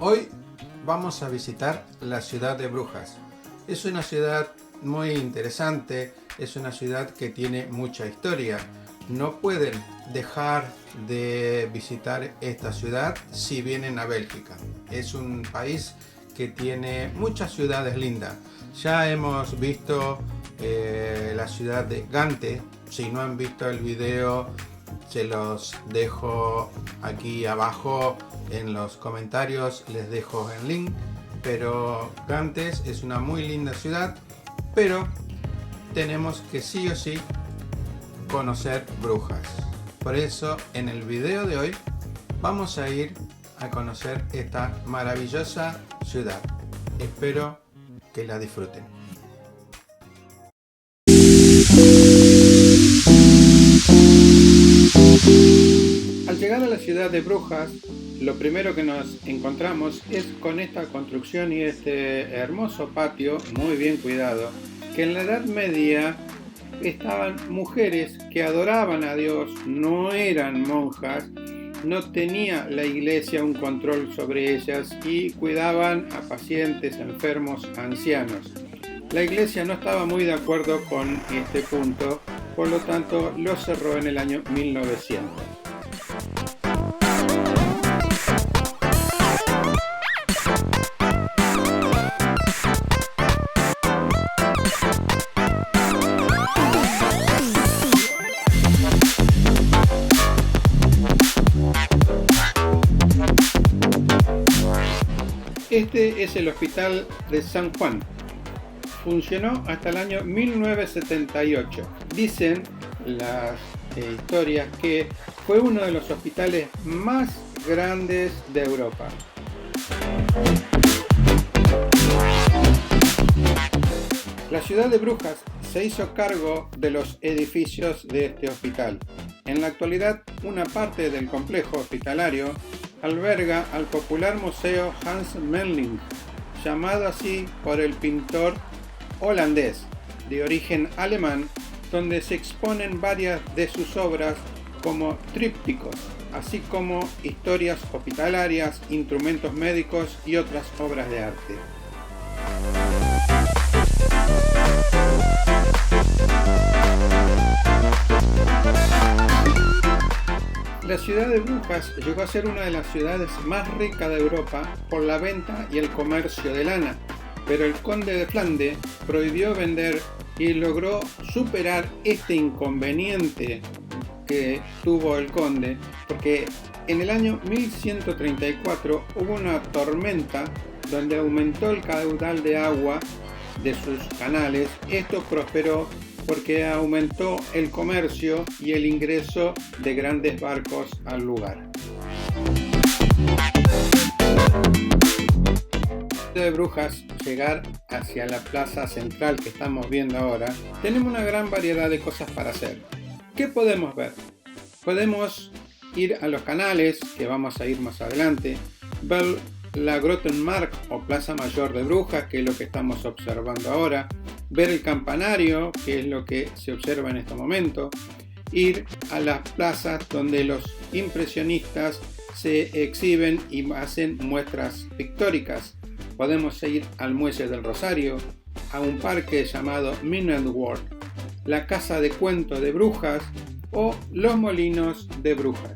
Hoy vamos a visitar la ciudad de Brujas. Es una ciudad muy interesante, es una ciudad que tiene mucha historia. No pueden dejar de visitar esta ciudad si vienen a Bélgica. Es un país que tiene muchas ciudades lindas. Ya hemos visto la ciudad de Gante. Si no han visto el video, se los dejo aquí abajo en los comentarios, les dejo el link. Pero Gantes es una muy linda ciudad, pero tenemos que sí o sí conocer Brujas. Por eso en el video de hoy vamos a ir a conocer esta maravillosa ciudad. Espero que la disfruten. Al llegar a la ciudad de Brujas, lo primero que nos encontramos es con esta construcción y este hermoso patio muy bien cuidado, que en la Edad Media estaban mujeres que adoraban a Dios, no eran monjas, no tenía la iglesia un control sobre ellas y cuidaban a pacientes, enfermos, ancianos. La iglesia no estaba muy de acuerdo con este punto, por lo tanto lo cerró en el año 1900. Este es el Hospital de San Juan. Funcionó hasta el año 1978. Dicen las historias que fue uno de los hospitales más grandes de Europa. La ciudad de Brujas se hizo cargo de los edificios de este hospital. En la actualidad, una parte del complejo hospitalario alberga al popular museo Hans Memling, llamado así por el pintor holandés de origen alemán, donde se exponen varias de sus obras como trípticos, así como historias hospitalarias, instrumentos médicos y otras obras de arte. La ciudad de Brujas llegó a ser una de las ciudades más ricas de Europa por la venta y el comercio de lana, pero el conde de Flandes prohibió vender y logró superar este inconveniente que tuvo el conde, porque en el año 1134 hubo una tormenta donde aumentó el caudal de agua de sus canales. Esto prosperó porque aumentó el comercio y el ingreso de grandes barcos al lugar. De Brujas, llegar hacia la plaza central que estamos viendo ahora, tenemos una gran variedad de cosas para hacer. ¿Qué podemos ver? Podemos ir a los canales, que vamos a ir más adelante, ver la Grotenmarkt o Plaza Mayor de Brujas, que es lo que estamos observando ahora, ver el campanario, que es lo que se observa en este momento, ir a las plazas donde los impresionistas se exhiben y hacen muestras pictóricas. Podemos ir al Muelle del Rosario, a un parque llamado Minneworld, la Casa de Cuento de Brujas o los Molinos de Brujas.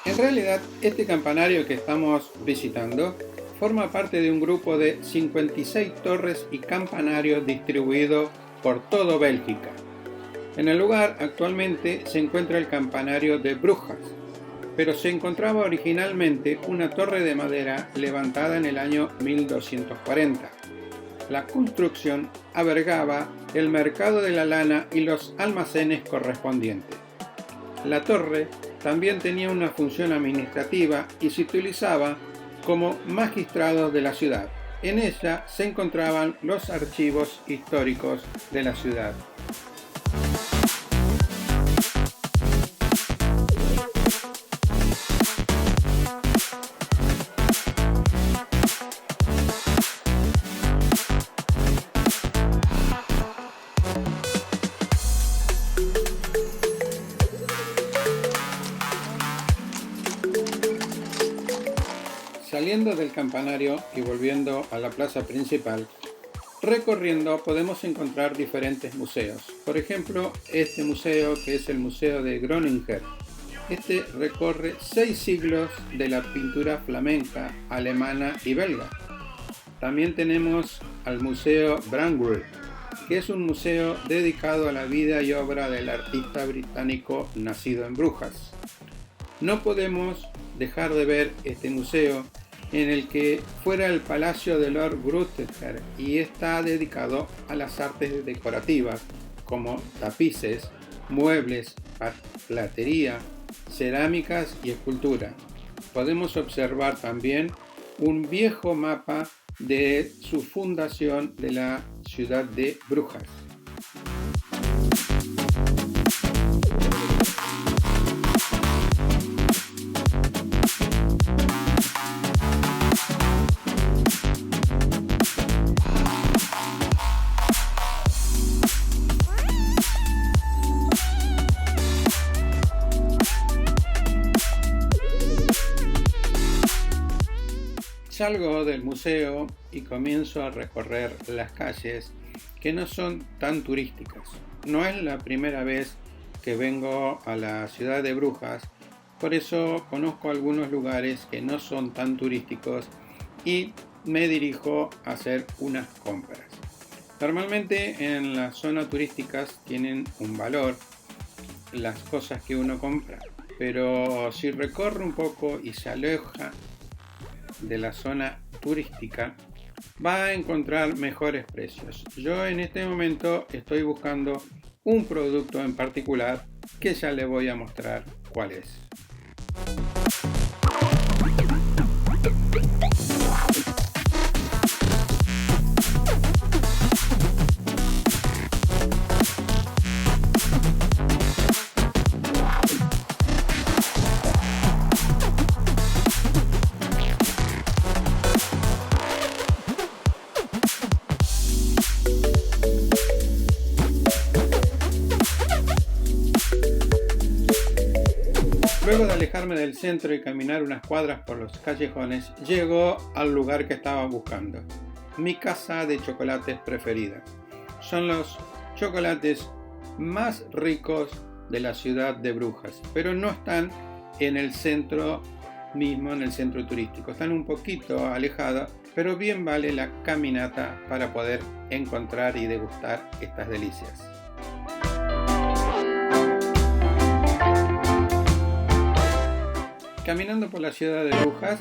En realidad, este campanario que estamos visitando forma parte de un grupo de 56 torres y campanarios distribuidos por todo Bélgica. En el lugar actualmente se encuentra el campanario de Brujas, pero se encontraba originalmente una torre de madera levantada en el año 1240. La construcción albergaba el mercado de la lana y los almacenes correspondientes. La torre también tenía una función administrativa y se utilizaba como magistrado de la ciudad. En ella se encontraban los archivos históricos de la ciudad. Saliendo del campanario y volviendo a la plaza principal, recorriendo podemos encontrar diferentes museos. Por ejemplo, este museo, que es el Museo de Groninger. Este recorre 6 siglos de la pintura flamenca alemana y belga. También tenemos al Museo Brandwehr, que es un museo dedicado a la vida y obra del artista británico nacido en Brujas. No podemos dejar de ver este museo, en el que fuera el Palacio de Lord Gruther, y está dedicado a las artes decorativas como tapices, muebles, platería, cerámicas y escultura. Podemos observar también un viejo mapa de su fundación de la ciudad de Brujas. Salgo del museo y comienzo a recorrer las calles que no son tan turísticas. No es la primera vez que vengo a la ciudad de Brujas, por eso conozco algunos lugares que no son tan turísticos y me dirijo a hacer unas compras. Normalmente en las zonas turísticas tienen un valor las cosas que uno compra, pero si recorre un poco y se aleja de la zona turística, va a encontrar mejores precios. Yo en este momento estoy buscando un producto en particular que ya le voy a mostrar cuál es. Luego de alejarme del centro y caminar unas cuadras por los callejones, llego al lugar que estaba buscando. Mi casa de chocolates preferida. Son los chocolates más ricos de la ciudad de Brujas, pero no están en el centro mismo, en el centro turístico. Están un poquito alejados, pero bien vale la caminata para poder encontrar y degustar estas delicias. Caminando por la ciudad de Brujas,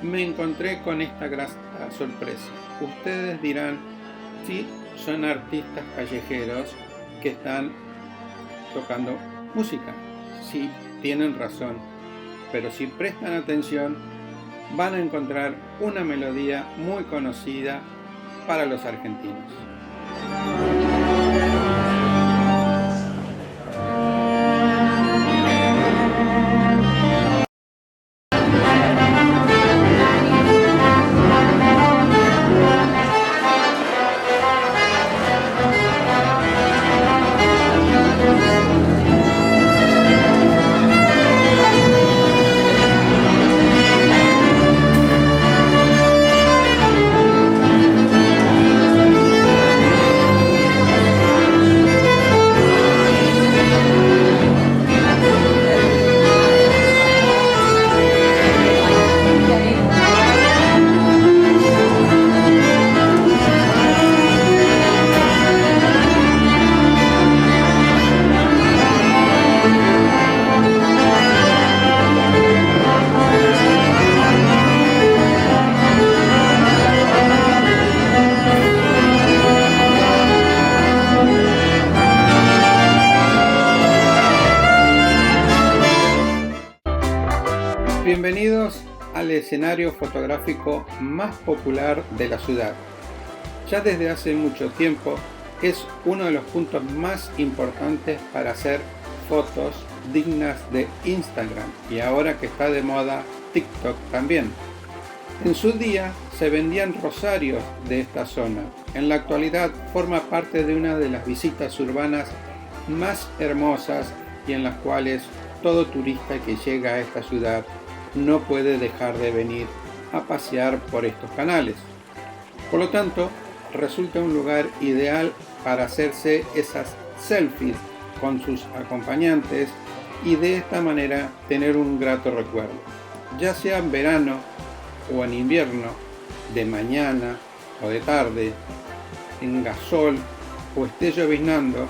me encontré con esta grata sorpresa. Ustedes dirán, sí, son artistas callejeros que están tocando música. Sí, tienen razón, pero si prestan atención, van a encontrar una melodía muy conocida para los argentinos. Bienvenidos al escenario fotográfico más popular de la ciudad. Ya desde hace mucho tiempo es uno de los puntos más importantes para hacer fotos dignas de Instagram, y ahora que está de moda TikTok también. En su día se vendían rosarios de esta zona. En la actualidad forma parte de una de las visitas urbanas más hermosas y en las cuales todo turista que llega a esta ciudad no puede dejar de venir a pasear por estos canales. Por lo tanto, resulta un lugar ideal para hacerse esas selfies con sus acompañantes y de esta manera tener un grato recuerdo, ya sea en verano o en invierno, de mañana o de tarde, en gasol o esté lloviznando.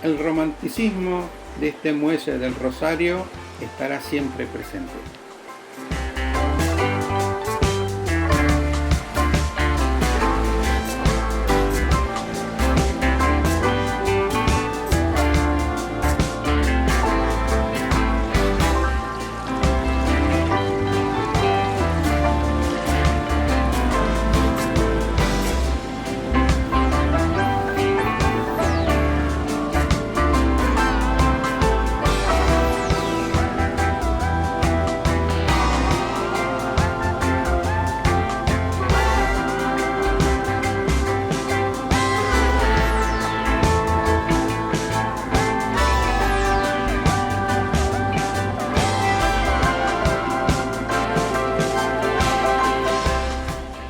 El romanticismo de este muelle del Rosario estará siempre presente.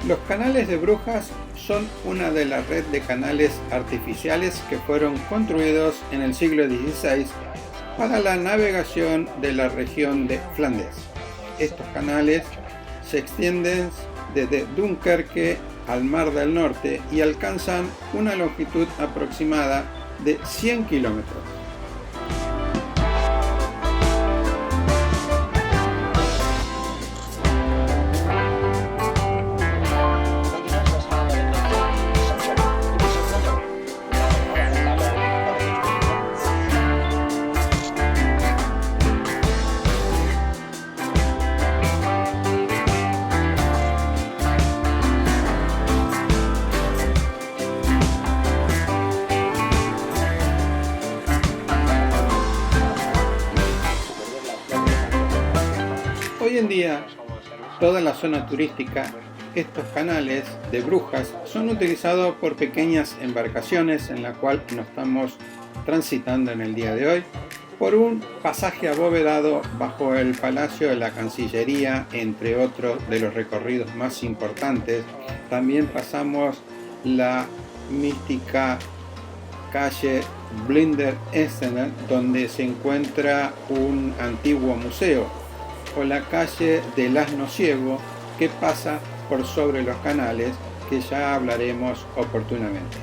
Los canales de Brujas son una de la red de canales artificiales que fueron construidos en el siglo XVI para la navegación de la región de Flandes. Estos canales se extienden desde Dunkerque al Mar del Norte y alcanzan una longitud aproximada de 100 kilómetros. Hoy en día, toda la zona turística, estos canales de Brujas son utilizados por pequeñas embarcaciones en la cual nos estamos transitando en el día de hoy, por un pasaje abovedado bajo el Palacio de la Cancillería, entre otros de los recorridos más importantes. También pasamos la mística calle Blinder Essener, donde se encuentra un antiguo museo, o la calle del Asno Ciego, que pasa por sobre los canales, que ya hablaremos oportunamente.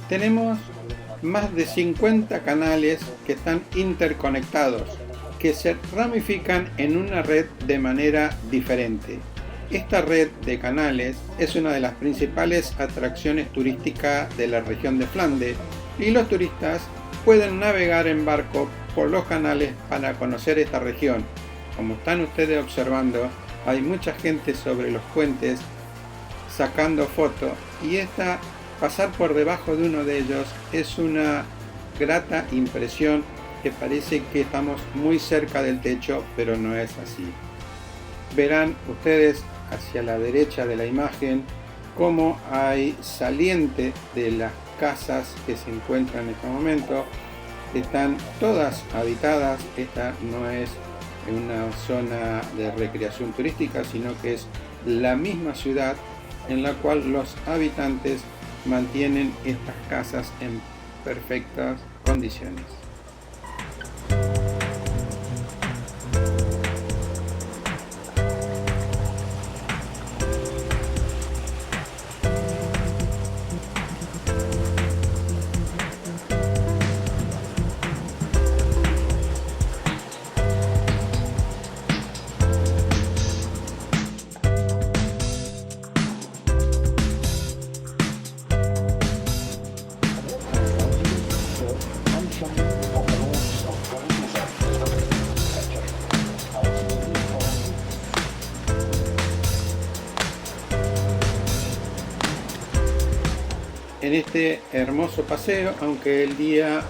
Tenemos más de 50 canales que están interconectados, que se ramifican en una red de manera diferente. Esta red de canales es una de las principales atracciones turísticas de la región de Flandes y los turistas pueden navegar en barco por los canales para conocer esta región. Como están ustedes observando, hay mucha gente sobre los puentes sacando fotos y pasar por debajo de uno de ellos es una grata impresión, que parece que estamos muy cerca del techo, pero no es así. Verán ustedes hacia la derecha de la imagen cómo hay saliente de las casas que se encuentran en este momento. Están todas habitadas. Esta no es una zona de recreación turística, sino que es la misma ciudad en la cual los habitantes mantienen estas casas en perfectas condiciones. en este hermoso paseo, aunque el día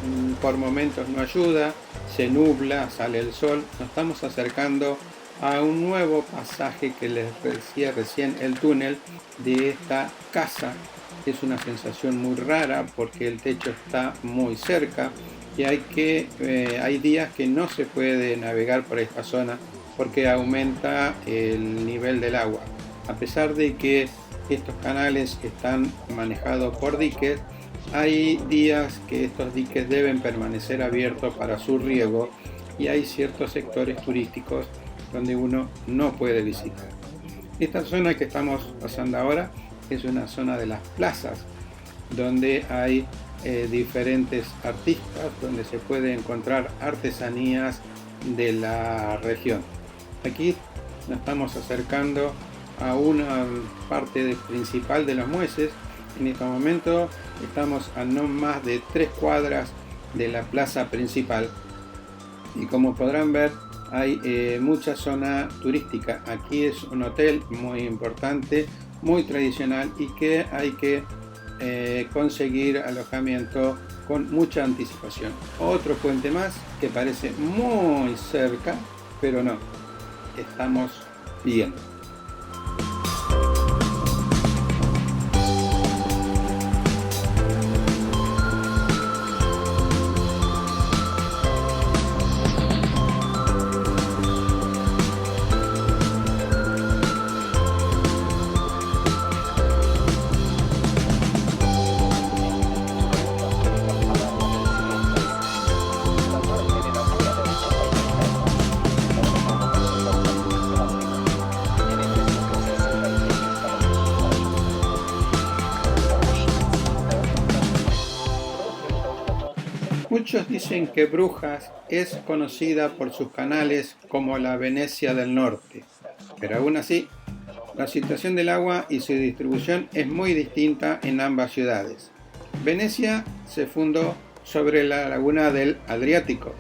por momentos no ayuda, se nubla, sale el sol, nos estamos acercando a un nuevo pasaje que les decía recién, el túnel de esta casa. Es una sensación muy rara porque el techo está muy cerca y hay días que no se puede navegar por esta zona porque aumenta el nivel del agua. A pesar de que estos canales están manejados por diques, hay días que estos diques deben permanecer abiertos para su riego y hay ciertos sectores turísticos donde uno no puede visitar. Esta zona que estamos pasando ahora es una zona de las plazas, donde hay diferentes artistas, donde se puede encontrar artesanías de la región. Aquí nos estamos acercando a una parte principal de los muelles. En este momento estamos a no más de 3 cuadras de la plaza principal y como podrán ver hay mucha zona turística. Aquí es un hotel muy importante, muy tradicional y que hay que conseguir alojamiento con mucha anticipación. Otro puente más que parece muy cerca, pero no, estamos bien. Muchos dicen que Brujas es conocida por sus canales como la Venecia del Norte, pero aún así, la situación del agua y su distribución es muy distinta en ambas ciudades. Venecia se fundó sobre la laguna del Adriático,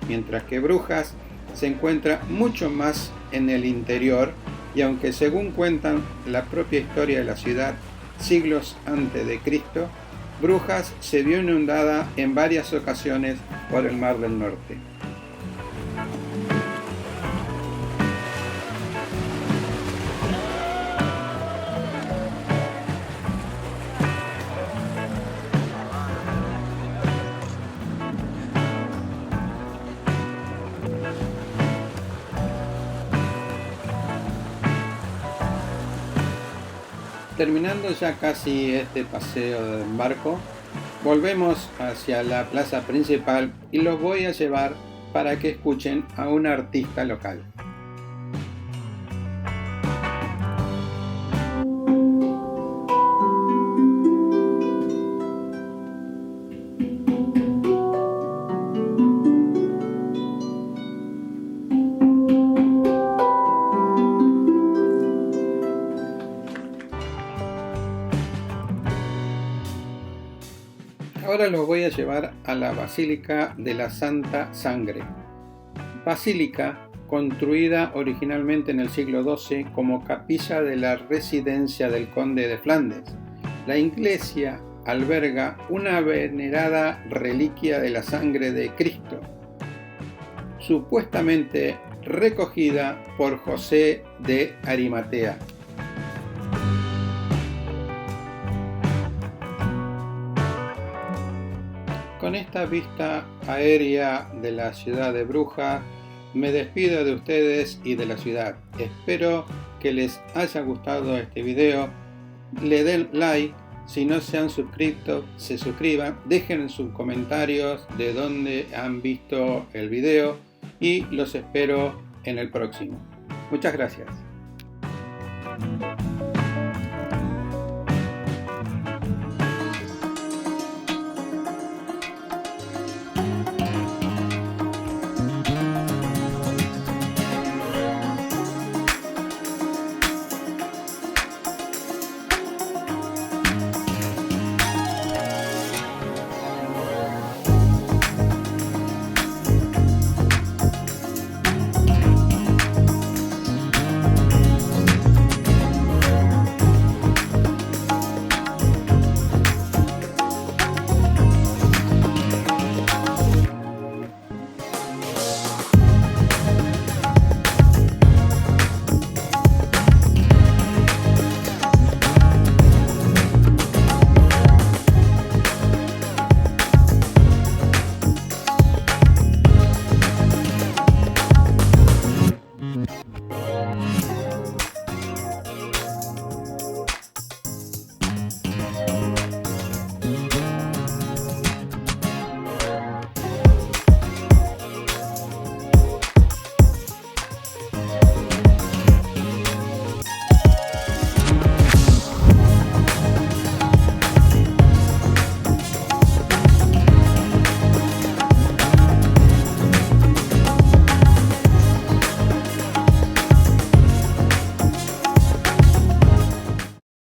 mientras que Brujas se encuentra mucho más en el interior y aunque según cuentan la propia historia de la ciudad, siglos antes de Cristo, Brujas se vio inundada en varias ocasiones por el Mar del Norte. Terminando ya casi este paseo en barco, volvemos hacia la plaza principal y los voy a llevar para que escuchen a un artista local. Ahora los voy a llevar a la Basílica de la Santa Sangre. Basílica construida originalmente en el siglo XII como capilla de la residencia del conde de Flandes. La iglesia alberga una venerada reliquia de la sangre de Cristo, supuestamente recogida por José de Arimatea. Con esta vista aérea de la ciudad de Brujas, me despido de ustedes y de la ciudad. Espero que les haya gustado este video. Le den like, si no se han suscrito, se suscriban, dejen en sus comentarios de dónde han visto el video y los espero en el próximo. Muchas gracias.